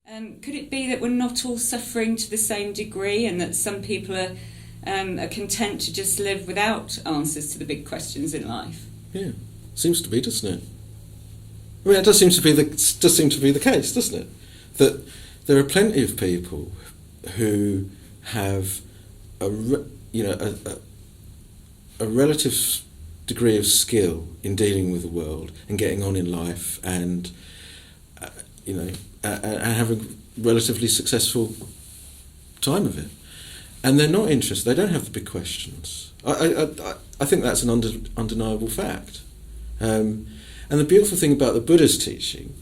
Could it be that we're not all suffering to the same degree, and that some people are content to just live without answers to the big questions in life? Yeah, seems to be, doesn't it? I mean, it does seem to be the case, doesn't it? That there are plenty of people who have a relative degree of skill in dealing with the world and getting on in life, and and having a relatively successful time of it. And they're not interested. They don't have the big questions. I think that's an undeniable fact. And the beautiful thing about the Buddha's teaching,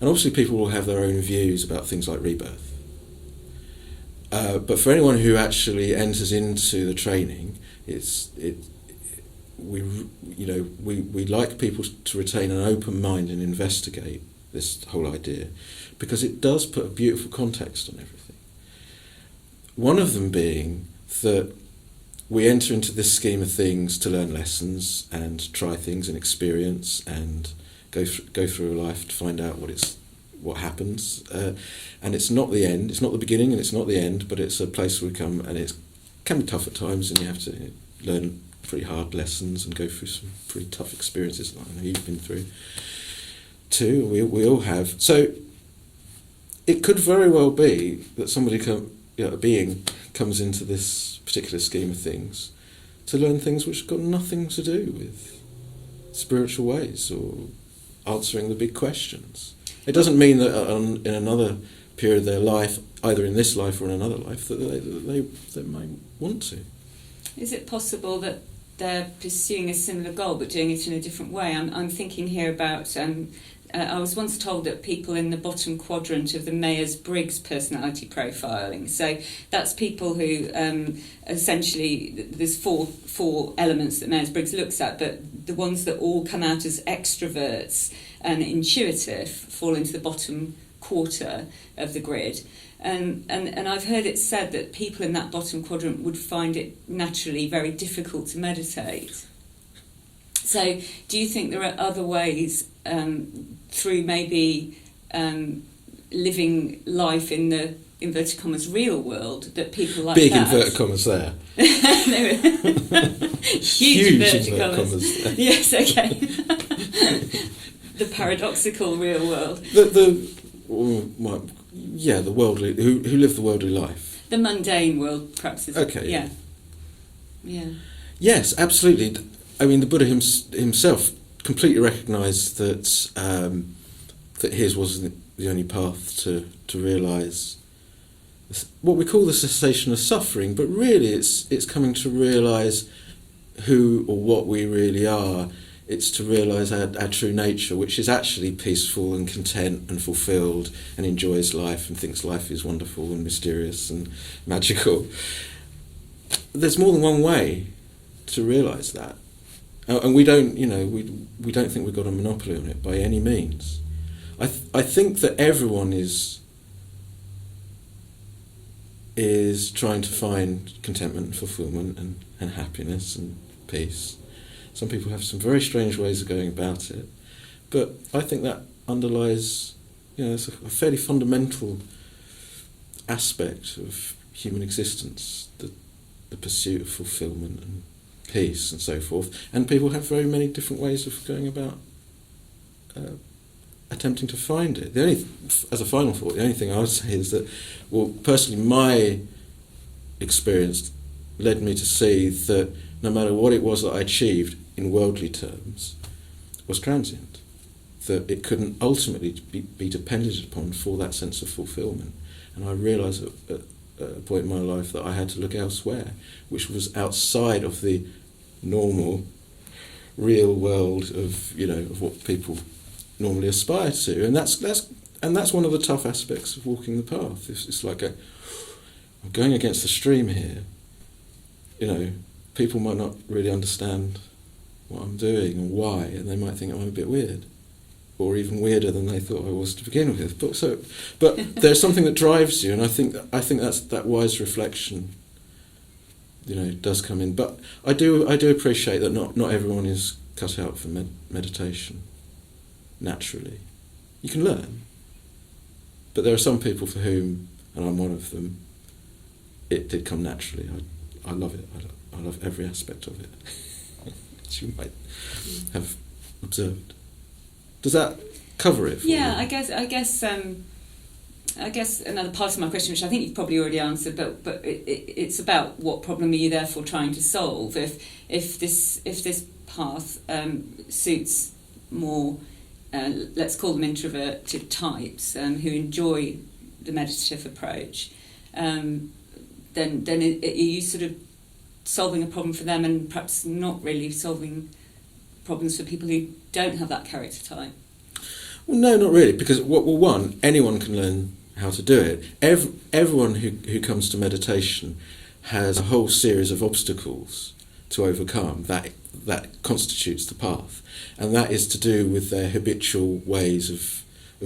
and obviously people will have their own views about things like rebirth, but for anyone who actually enters into the training, we like people to retain an open mind and investigate this whole idea, because it does put a beautiful context on everything. One of them being that we enter into this scheme of things to learn lessons and try things and experience and go through life to find out what happens. And it's not the end, it's not the beginning and it's not the end, but it's a place where we come, and it can be tough at times, and you have to learn pretty hard lessons and go through some pretty tough experiences like I know you've been through too. We all have. So it could very well be that a being comes into this particular scheme of things to learn things which have got nothing to do with spiritual ways or answering the big questions. It doesn't mean that in another period of their life, either in this life or in another life, that they might want to. Is it possible that they're pursuing a similar goal but doing it in a different way? I'm thinking here about... I was once told that people in the bottom quadrant of the Myers-Briggs personality profiling, so that's people who essentially, there's four elements that Myers-Briggs looks at, but the ones that all come out as extroverts and intuitive fall into the bottom quarter of the grid. And I've heard it said that people in that bottom quadrant would find it naturally very difficult to meditate. So do you think there are other ways through maybe living life in the inverted commas real world that people like big that... Big inverted commas there. Huge inverted commas there. Yes, okay. The paradoxical real world. The worldly, who live the worldly life. The mundane world, perhaps. Okay. Yeah. Yes, absolutely. I mean, the Buddha himself completely recognised that his wasn't the only path to realise what we call the cessation of suffering, but really it's coming to realise who or what we really are. It's to realise our true nature, which is actually peaceful and content and fulfilled and enjoys life and thinks life is wonderful and mysterious and magical. There's more than one way to realise that. And we don't think we've got a monopoly on it by any means. I think that everyone is trying to find contentment and fulfilment and happiness and peace. Some people have some very strange ways of going about it, but I think that underlies, it's a fairly fundamental aspect of human existence, the pursuit of fulfilment and peace and so forth. And people have very many different ways of going about attempting to find it. As a final thought, the only thing I would say is that, well, personally, my experience led me to see that no matter what it was that I achieved in worldly terms was transient, that it couldn't ultimately be depended upon for that sense of fulfilment. And I realised at a point in my life that I had to look elsewhere, which was outside of the normal, real world of what people normally aspire to, and that's one of the tough aspects of walking the path. It's like I'm going against the stream here. People might not really understand what I'm doing and why, and they might think I'm a bit weird, or even weirder than they thought I was to begin with. But there's something that drives you, and I think that's that wise reflection. Does come in. But I do appreciate that not everyone is cut out for meditation. Naturally, you can learn. But there are some people for whom, and I'm one of them, it did come naturally. I love it. I love every aspect of it, as you might have observed. Does that cover it for you? I guess another part of my question, which I think you've probably already answered, but it's about what problem are you therefore trying to solve? If this path suits more, let's call them introverted types, who enjoy the meditative approach, then are you sort of solving a problem for them and perhaps not really solving problems for people who don't have that character type? Well, no, not really, because one, anyone can learn how to do it. Everyone who comes to meditation has a whole series of obstacles to overcome that constitutes the path, and that is to do with their habitual ways of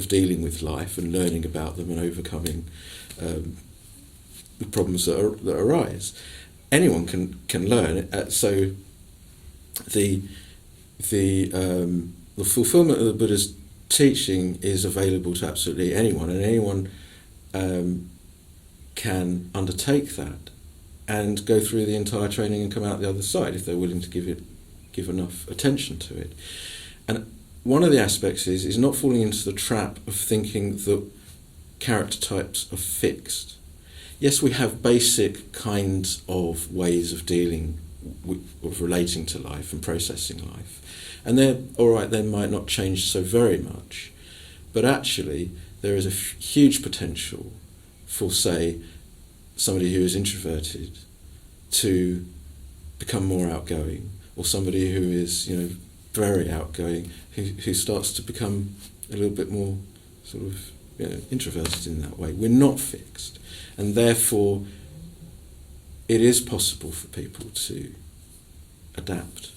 dealing with life and learning about them and overcoming the problems that arise. Anyone can learn. So the fulfillment of the Buddha's teaching is available to absolutely anyone, and anyone can undertake that and go through the entire training and come out the other side if they're willing to give enough attention to it. And one of the aspects is not falling into the trap of thinking that character types are fixed. Yes, we have basic kinds of ways of dealing of relating to life and processing life, and they're all right. They might not change so very much, but actually there is a huge potential for, say, somebody who is introverted to become more outgoing, or somebody who is, very outgoing, who starts to become a little bit more sort of, introverted in that way. We're not fixed, and therefore it is possible for people to adapt.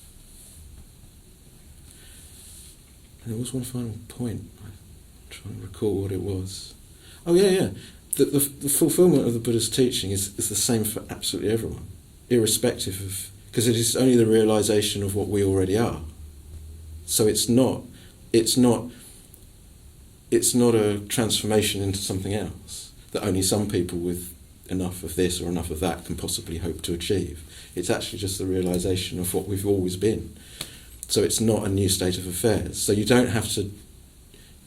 And there was one final point. I'm trying to recall what it was. Oh yeah. The fulfillment of the Buddha's teaching is the same for absolutely everyone, irrespective of, because it is only the realization of what we already are. So it's not a transformation into something else that only some people with enough of this or enough of that can possibly hope to achieve. It's actually just the realization of what we've always been. So it's not a new state of affairs. So you don't have to,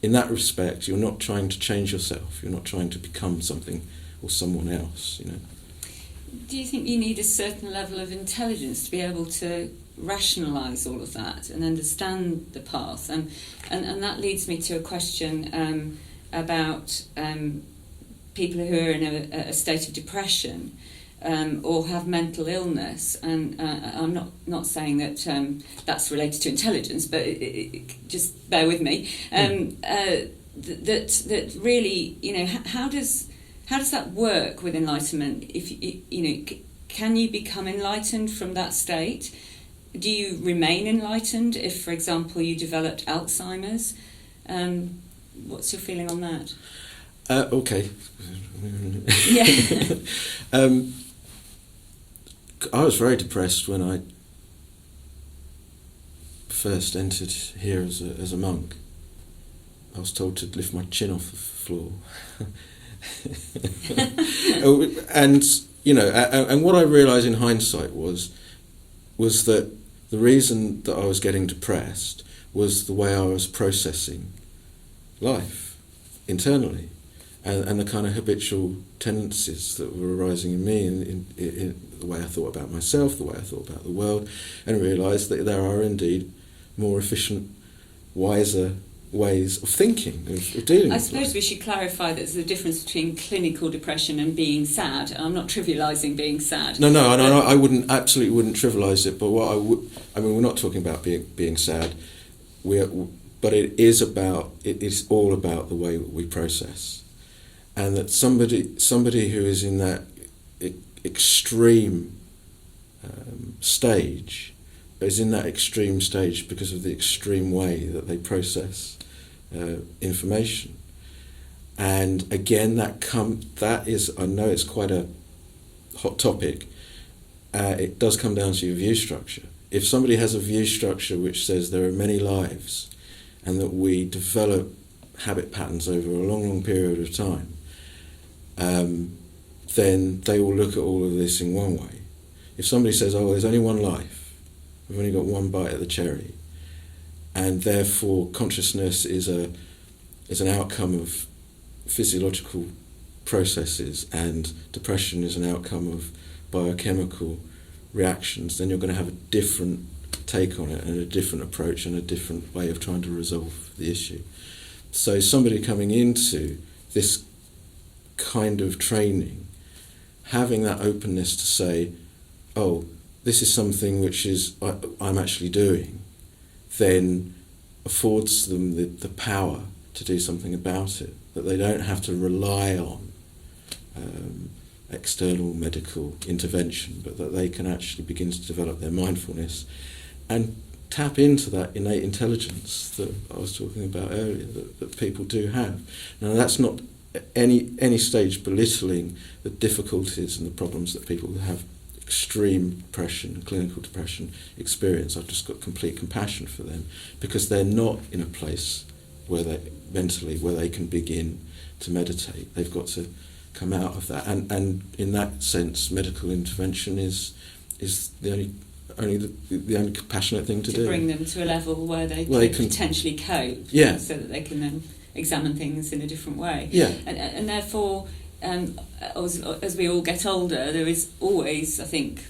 in that respect, you're not trying to change yourself. You're not trying to become something or someone else, Do you think you need a certain level of intelligence to be able to rationalise all of that and understand the path? And that leads me to a question about people who are in a state of depression or have mental illness. And I'm not saying that that's related to intelligence, but just bear with me. That really, how does that work with enlightenment? If can you become enlightened from that state? Do you remain enlightened if, for example, you developed Alzheimer's? What's your feeling on that? Okay. Yeah. I was very depressed when I first entered here as a monk. I was told to lift my chin off the floor. And what I realised in hindsight was that the reason that I was getting depressed was the way I was processing life internally, and the kind of habitual tendencies that were arising in me, in the way I thought about myself, the way I thought about the world, and realised that there are indeed more efficient, wiser ways of thinking, of dealing with I suppose life. we should clarify that there's a difference between clinical depression and being sad. I'm not trivialising being sad. No, I absolutely wouldn't trivialise it. But what we're not talking about being sad. But it is all about the way we process, and that somebody who is in that extreme stage is in that extreme stage because of the extreme way that they process information. And again, that is, I know it's quite a hot topic. It does come down to your view structure. If somebody has a view structure which says there are many lives, and that we develop habit patterns over a long, long period of time, then they will look at all of this in one way. If somebody says, oh, there's only one life, we've only got one bite of the cherry, and therefore consciousness is an outcome of physiological processes and depression is an outcome of biochemical reactions, then you're going to have a different take on it and a different approach and a different way of trying to resolve the issue. So somebody coming into this kind of training, having that openness to say, oh, this is something which is I'm actually doing, then affords them the power to do something about it, that they don't have to rely on external medical intervention, but that they can actually begin to develop their mindfulness and tap into that innate intelligence that I was talking about earlier, that people do have. Now that's not any stage belittling the difficulties and the problems that people who have extreme depression, clinical depression experience. I've just got complete compassion for them because they're not in a place where they can begin to meditate. They've got to come out of that, and in that sense, medical intervention is the only compassionate thing to do. Bring them to a level where they can potentially cope, so that they can then examine things in a different way. Yeah. And therefore, as we all get older, there is always, I think,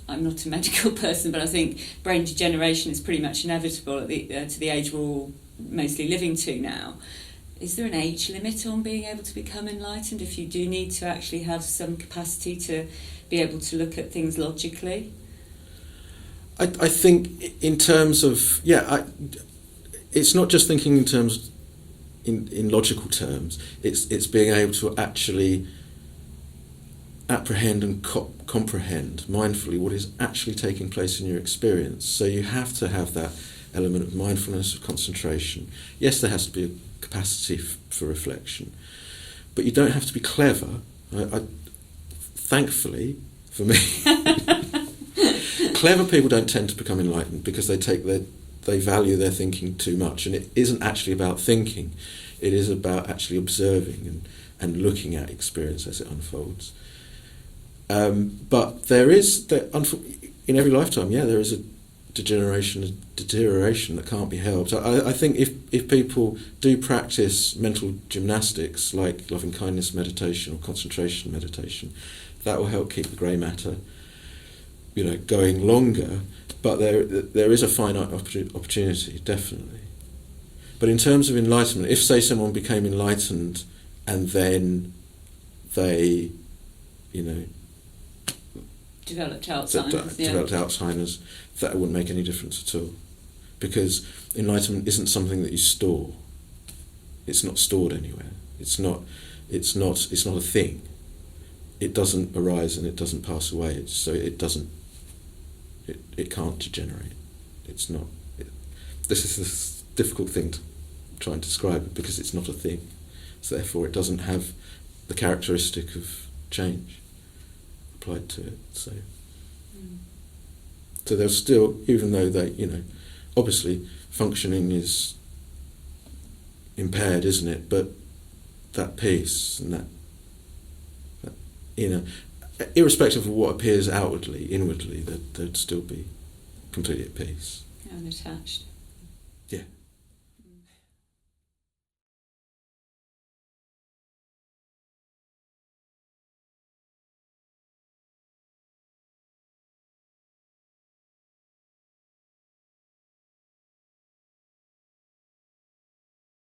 I'm not a medical person, but I think brain degeneration is pretty much inevitable to the age we're all mostly living to now. Is there an age limit on being able to become enlightened if you do need to actually have some capacity to be able to look at things logically? I think in terms of, it's not just thinking in terms, in logical terms, it's being able to actually apprehend and comprehend mindfully what is actually taking place in your experience. So you have to have that element of mindfulness, of concentration. Yes, there has to be a capacity for reflection, but you don't have to be clever. Thankfully, for me, clever people don't tend to become enlightened because they value their thinking too much, and it isn't actually about thinking. It is about actually observing and looking at experience as it unfolds. But there is, in every lifetime, there is a deterioration that can't be helped. I think if people do practice mental gymnastics like loving kindness meditation or concentration meditation, that will help keep the grey matter, going longer. But there is a finite opportunity, definitely. But in terms of enlightenment, if say someone became enlightened and then they, developed Alzheimer's, that wouldn't make any difference at all, because enlightenment isn't something that you store. It's not stored anywhere. It's not a thing. It doesn't arise and it doesn't pass away. It can't degenerate. It's not. This is this difficult thing to try and describe it because it's not a thing. So therefore, it doesn't have the characteristic of change applied to it. So there's still, even though they, obviously functioning is impaired, isn't it? But that peace and that irrespective of what appears outwardly, inwardly, they'd still be completely at peace. Unattached. Yeah.